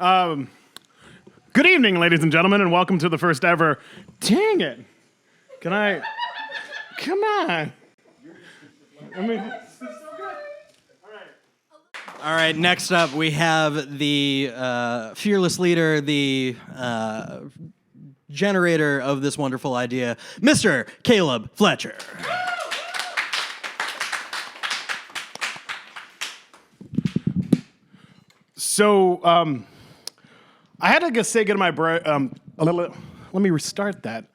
Good evening, ladies and gentlemen, and welcome to the first ever. Dang it! Can I? Come on. All right, next up we have the fearless leader, the generator of this wonderful idea, Mr. Caleb Fletcher. So, I had to say good to my let me restart that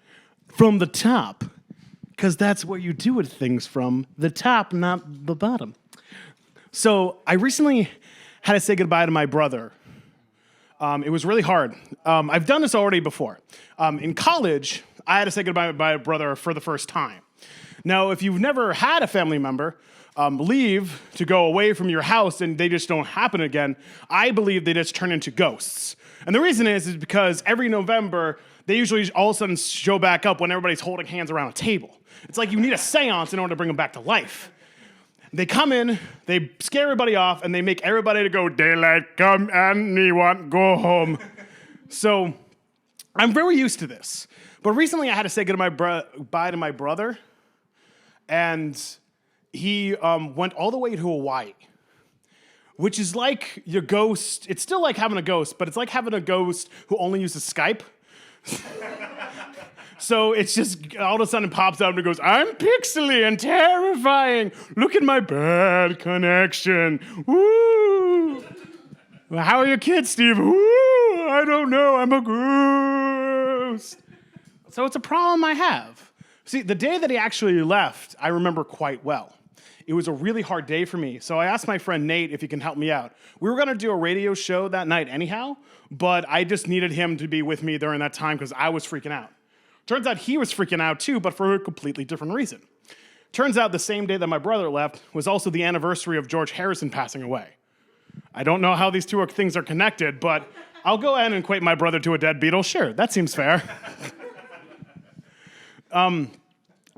from the top, because that's what you do with things from the top, not the bottom. So I recently had to say goodbye to my brother. It was really hard. I've done this already before. In college, I had to say goodbye to my brother for the first time. Now, if you've never had a family member leave to go away from your house and they just don't happen again, I believe they just turn into ghosts. And the reason is because every November, they usually all of a sudden show back up when everybody's holding hands around a table. It's like you need a seance in order to bring them back to life. They come in, they scare everybody off, and they make everybody to go, daylight come and me want go home. So I'm very used to this. But recently I had to say goodbye to my brother, and he went all the way to Hawaii, which is like your ghost. It's still like having a ghost, but it's like having a ghost who only uses Skype. So it's just all of a sudden pops up and it goes, I'm pixely and terrifying. Look at my bad connection. Woo! How are your kids, Steve? Woo! I don't know. I'm a ghost. So it's a problem I have. See, the day that he actually left, I remember quite well. It was a really hard day for me, so I asked my friend Nate if he can help me out. We were going to do a radio show that night anyhow, but I just needed him to be with me during that time because I was freaking out. Turns out he was freaking out too, but for a completely different reason. Turns out the same day that my brother left was also the anniversary of George Harrison passing away. I don't know how these two things are connected, but I'll go ahead and equate my brother to a dead Beatle. Sure, that seems fair.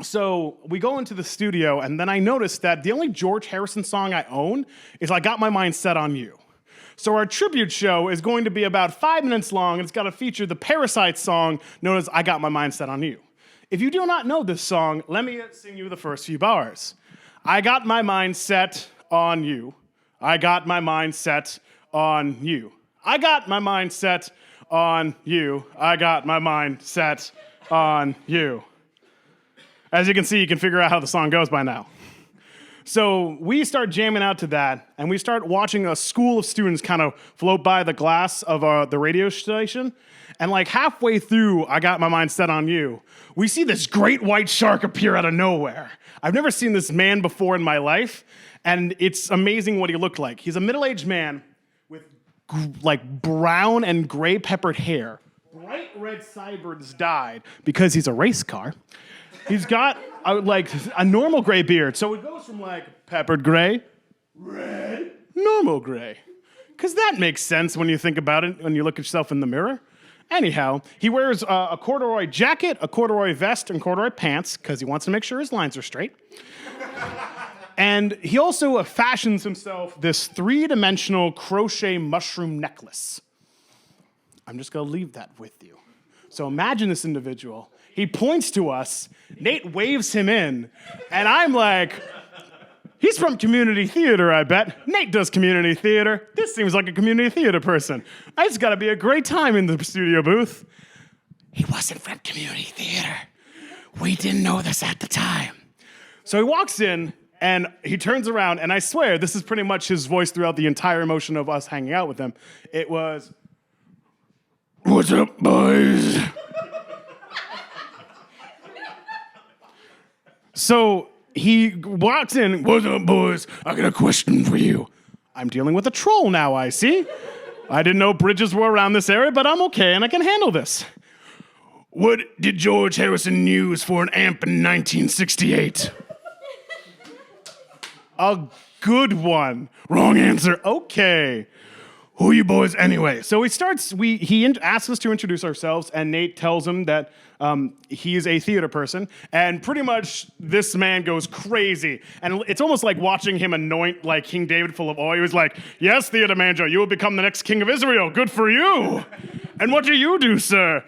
So we go into the studio, and then I noticed that the only George Harrison song I own is I Got My Mind Set on You. So our tribute show is going to be about 5 minutes long, and it's got to feature the Parasite song known as I Got My Mind Set on You. If you do not know this song, let me sing you the first few bars. I got my mind set on you. I got my mind set on you. I got my mind set on you. I got my mind set on you. As you can see, you can figure out how the song goes by now. So we start jamming out to that, and we start watching a school of students kind of float by the glass of the radio station. And like halfway through, I Got My Mind Set on You, we see this great white shark appear out of nowhere. I've never seen this man before in my life, and it's amazing what he looked like. He's a middle-aged man with like brown and gray peppered hair, bright red sideburns dyed because he's a race car. He's got a normal gray beard. So it goes from like peppered gray, red, normal gray. Because that makes sense when you think about it, when you look at yourself in the mirror. Anyhow, he wears a corduroy jacket, a corduroy vest, and corduroy pants because he wants to make sure his lines are straight. And he also fashions himself this 3-dimensional crochet mushroom necklace. I'm just going to leave that with you. So imagine this individual. He points to us, Nate waves him in, and I'm like, he's from community theater, I bet. Nate does community theater. This seems like a community theater person. It's got to be a great time in the studio booth. He wasn't from community theater. We didn't know this at the time. So he walks in, and he turns around, and I swear, this is pretty much his voice throughout the entire emotion of us hanging out with him. It was, "What's up, boys?" So he walks in, "What's up, boys? I got a question for you." I'm dealing with a troll now, I see. I didn't know bridges were around this area, but I'm okay and I can handle this. What did George Harrison use for an amp in 1968? A good one. Wrong answer. Okay. who are you boys anyway? So he asks us to introduce ourselves, and Nate tells him that he is a theater person, and pretty much this man goes crazy. And it's almost like watching him anoint like King David full of oil. He was like, yes, theater manager, you will become the next king of Israel. Good for you. And what do you do, sir?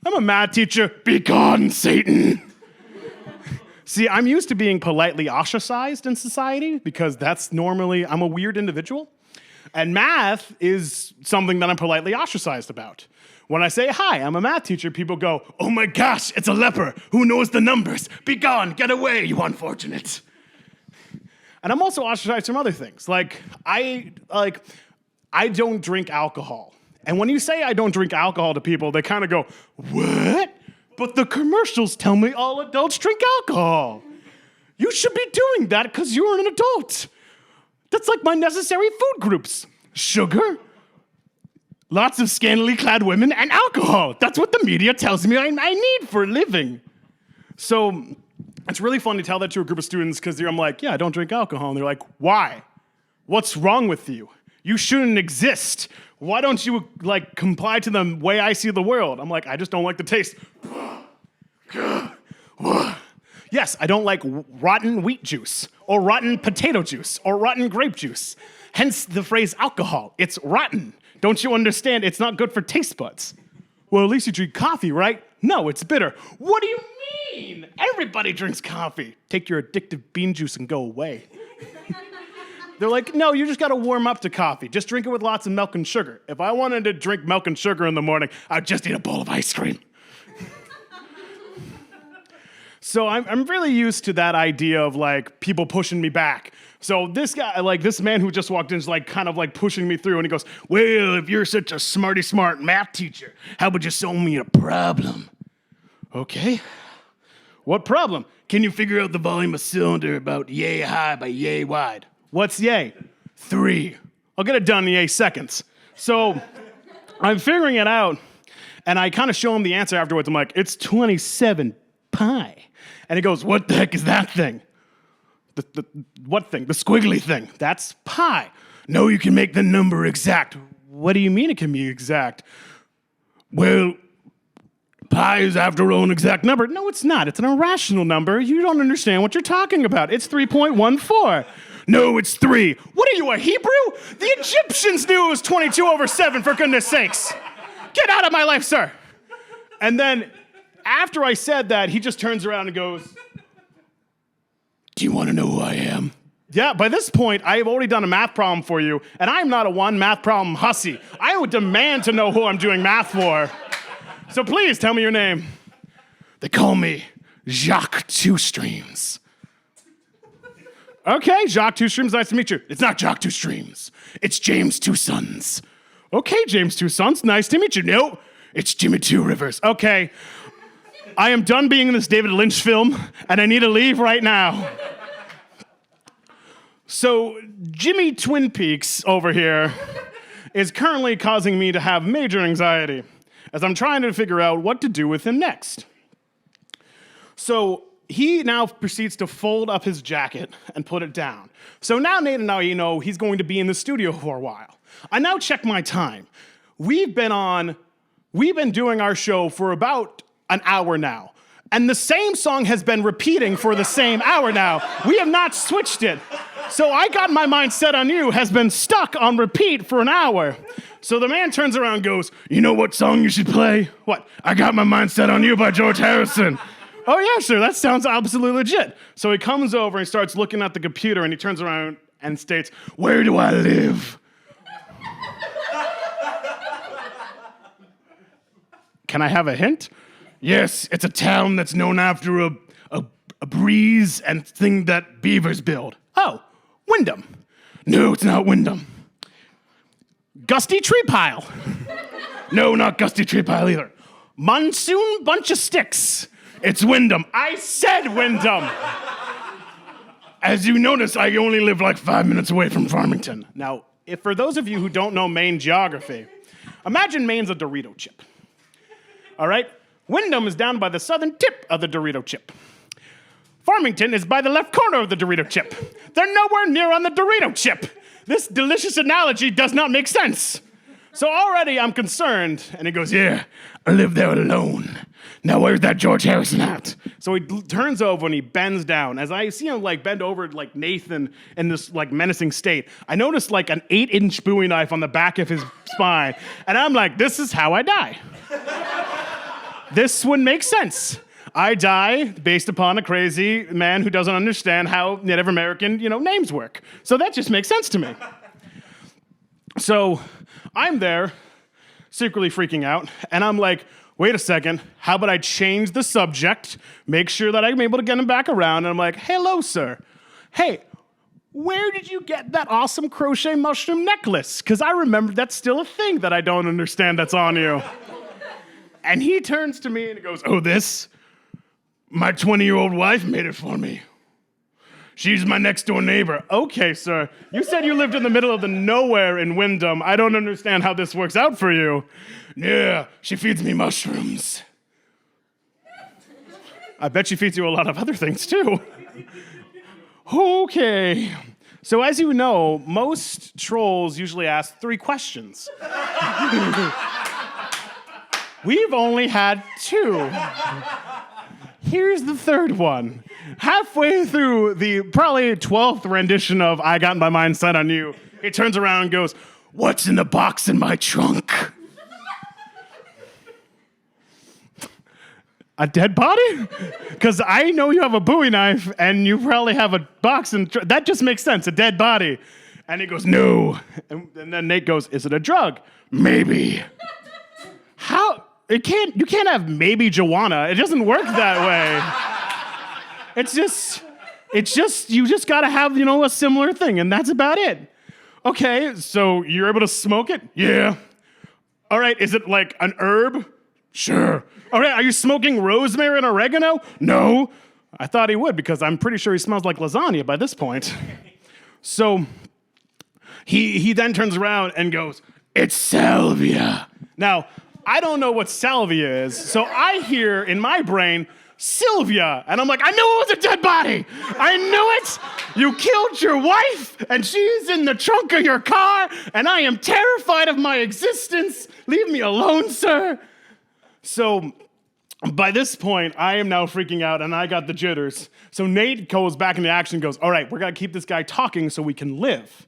I'm a math teacher. Be gone, Satan. See, I'm used to being politely ostracized in society because I'm a weird individual. And math is something that I'm politely ostracized about. When I say, hi, I'm a math teacher, people go, oh my gosh, it's a leper. Who knows the numbers? Be gone, get away, you unfortunate. And I'm also ostracized from other things. I don't drink alcohol. And when you say I don't drink alcohol to people, they kind of go, what? But the commercials tell me all adults drink alcohol. You should be doing that because you're an adult. That's like my necessary food groups. Sugar, lots of scantily clad women, and alcohol. That's what the media tells me I need for a living. So it's really fun to tell that to a group of students because I'm like, yeah, I don't drink alcohol. And they're like, why? What's wrong with you? You shouldn't exist. Why don't you comply to the way I see the world? I'm like, I just don't like the taste. Yes, I don't like rotten wheat juice, or rotten potato juice, or rotten grape juice. Hence the phrase alcohol. It's rotten. Don't you understand? It's not good for taste buds. Well, at least you drink coffee, right? No, it's bitter. What do you mean? Everybody drinks coffee. Take your addictive bean juice and go away. They're like, no, you just gotta warm up to coffee. Just drink it with lots of milk and sugar. If I wanted to drink milk and sugar in the morning, I'd just eat a bowl of ice cream. So I'm really used to that idea of people pushing me back. So this guy, this man who just walked in is kind of pushing me through, and he goes, well, if you're such a smarty smart math teacher, how about you solve me a problem? Okay. What problem? Can you figure out the volume of cylinder about yay high by yay wide? What's yay? 3. I'll get it done in yay seconds. So I'm figuring it out, and I kind of show him the answer afterwards. I'm like, it's 27 pi. And he goes, what the heck is that thing? The what thing? The squiggly thing. That's pi. No, you can make the number exact. What do you mean it can be exact? Well, pi is after all an exact number. No, it's not. It's an irrational number. You don't understand what you're talking about. It's 3.14. No, it's 3. What are you, a Hebrew? The Egyptians knew it was 22/7, for goodness sakes. Get out of my life, sir. And then after I said that, he just turns around and goes, do you want to know who I am? Yeah, by this point, I have already done a math problem for you, and I'm not a one math problem hussy. I would demand to know who I'm doing math for. So please tell me your name. They call me Jacques Two Streams. Okay, Jacques Two Streams, nice to meet you. It's not Jacques Two Streams. It's James Two Sons. Okay, James Two Sons, nice to meet you. No, it's Jimmy Two Rivers. Okay, I am done being in this David Lynch film, and I need to leave right now. So Jimmy Twin Peaks over here is currently causing me to have major anxiety as I'm trying to figure out what to do with him next. So he now proceeds to fold up his jacket and put it down. So now Nate and I, he's going to be in the studio for a while. I now check my time. We've been doing our show for about an hour now. And the same song has been repeating for the same hour now. We have not switched it. So I Got My Mind Set on You has been stuck on repeat for an hour. So the man turns around and goes, you know what song you should play? What? I Got My Mind Set on You by George Harrison. Oh yeah, sure, that sounds absolutely legit. So he comes over and he starts looking at the computer and he turns around and states, where do I live? Can I have a hint? Yes, it's a town that's known after a breeze and thing that beavers build. Oh, Wyndham. No, it's not Wyndham. Gusty Tree Pile. No, not Gusty Tree Pile either. Monsoon Bunch of Sticks. It's Wyndham. I said Wyndham. As you notice, I only live 5 minutes away from Farmington. Now, if for those of you who don't know Maine geography, imagine Maine's a Dorito chip. All right? Wyndham is down by the southern tip of the Dorito chip. Farmington is by the left corner of the Dorito chip. They're nowhere near on the Dorito chip. This delicious analogy does not make sense. So already I'm concerned. And he goes, yeah, I live there alone. Now where's that George Harrison at? So he turns over and he bends down. As I see him like bend over like Nathan in this like menacing state, I notice like an 8-inch Bowie knife on the back of his spine. And I'm like, this is how I die. This would make sense. I die based upon a crazy man who doesn't understand how Native American, names work. So that just makes sense to me. So I'm there, secretly freaking out, and I'm like, wait a second, how about I change the subject, make sure that I'm able to get him back around, and I'm like, hello, sir. Hey, where did you get that awesome crochet mushroom necklace? Because I remember that's still a thing that I don't understand that's on you. And he turns to me and he goes, oh, this? My 20-year-old wife made it for me. She's my next door neighbor. Okay, sir. You said you lived in the middle of the nowhere in Wyndham. I don't understand how this works out for you. Yeah, she feeds me mushrooms. I bet she feeds you a lot of other things, too. Okay. So as you know, most trolls usually ask 3 questions. We've only had 2. Here's the third one. Halfway through the probably 12th rendition of I Got My Mind Set on You, he turns around and goes, what's in the box in my trunk? A dead body? Because I know you have a Bowie knife and you probably have a box in that just makes sense, a dead body. And he goes, no. And then Nate goes, is it a drug? Maybe. How? You can't have maybe Joanna. It doesn't work that way. It's just, you just gotta have, a similar thing, and that's about it. Okay, so you're able to smoke it? Yeah. All right, is it like an herb? Sure. All right, are you smoking rosemary and oregano? No. I thought he would, because I'm pretty sure he smells like lasagna by this point. So he then turns around and goes, it's salvia. Now, I don't know what salvia is, so I hear in my brain, Sylvia, and I'm like, I knew it was a dead body. I knew it. You killed your wife, and she's in the trunk of your car, and I am terrified of my existence. Leave me alone, sir. So by this point, I am now freaking out, and I got the jitters. So Nate goes back into action and goes, all right, we're going to keep this guy talking so we can live.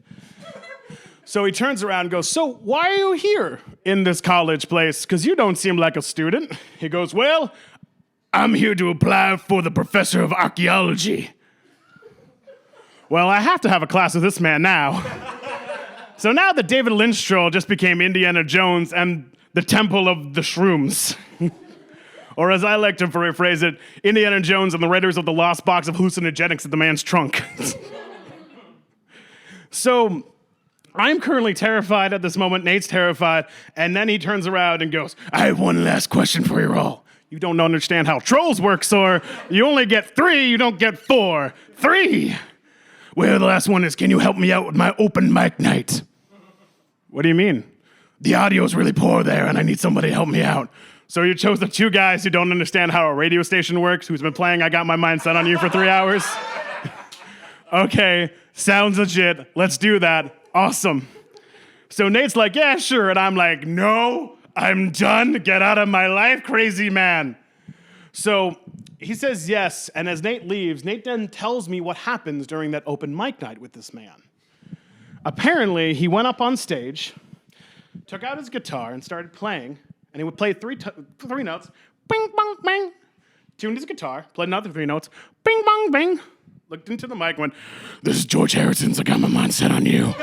So he turns around and goes, so why are you here in this college place? Because you don't seem like a student. He goes, well, I'm here to apply for the professor of archaeology. Well, I have to have a class with this man now. So now that David Lynch troll just became Indiana Jones and the Temple of the Shrooms. Or as I like to rephrase it, Indiana Jones and the Raiders of the Lost Box of hallucinogenics in the man's trunk. So I'm currently terrified at this moment. Nate's terrified. And then he turns around and goes, I have one last question for you all. You don't understand how trolls work, sir. You only get 3, you don't get 4. 3. Well, the last one is, can you help me out with my open mic night? What do you mean? The audio's really poor there, and I need somebody to help me out. So you chose the 2 guys who don't understand how a radio station works, who's been playing I Got My Mind Set on You for 3 hours? Okay, sounds legit. Let's do that. Awesome. So Nate's like, yeah, sure. And I'm like, no, I'm done. Get out of my life, crazy man. So he says yes. And as Nate leaves, Nate then tells me what happens during that open mic night with this man. Apparently, he went up on stage, took out his guitar and started playing. And he would play 3 notes. Bing, bong, bang. Tuned his guitar, played another 3 notes. Bing, bong, bang. Looked into the mic and went, this is George Harrison's I Got My Mind Set on You.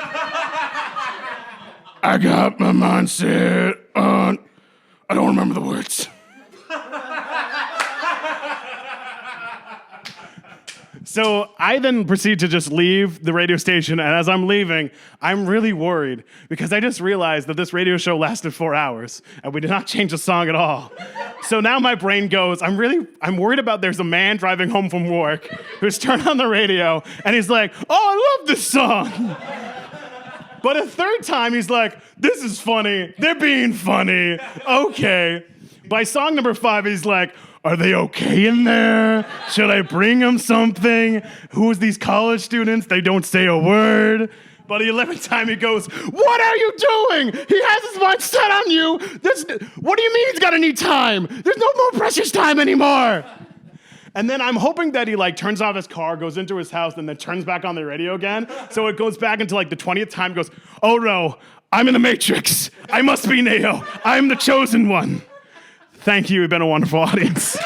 I got my mind set on... I don't remember the words. So I then proceed to just leave the radio station, and as I'm leaving, I'm really worried because I just realized that this radio show lasted 4 hours, and we did not change the song at all. So now my brain goes, I'm worried about there's a man driving home from work who's turned on the radio, and he's like, oh, I love this song. But a third time, he's like, this is funny. They're being funny. Okay. By song number 5, he's like, are they okay in there? Should I bring them something? Who's these college students? They don't say a word. But the 11th time he goes, what are you doing? He has his mind set on you. What do you mean he's got to need time? There's no more precious time anymore. And then I'm hoping that he like turns off his car, goes into his house, and then turns back on the radio again. So it goes back into like the 20th time, goes, oh no, I'm in the Matrix. I must be Neo. I'm the chosen one. Thank you. You've been a wonderful audience.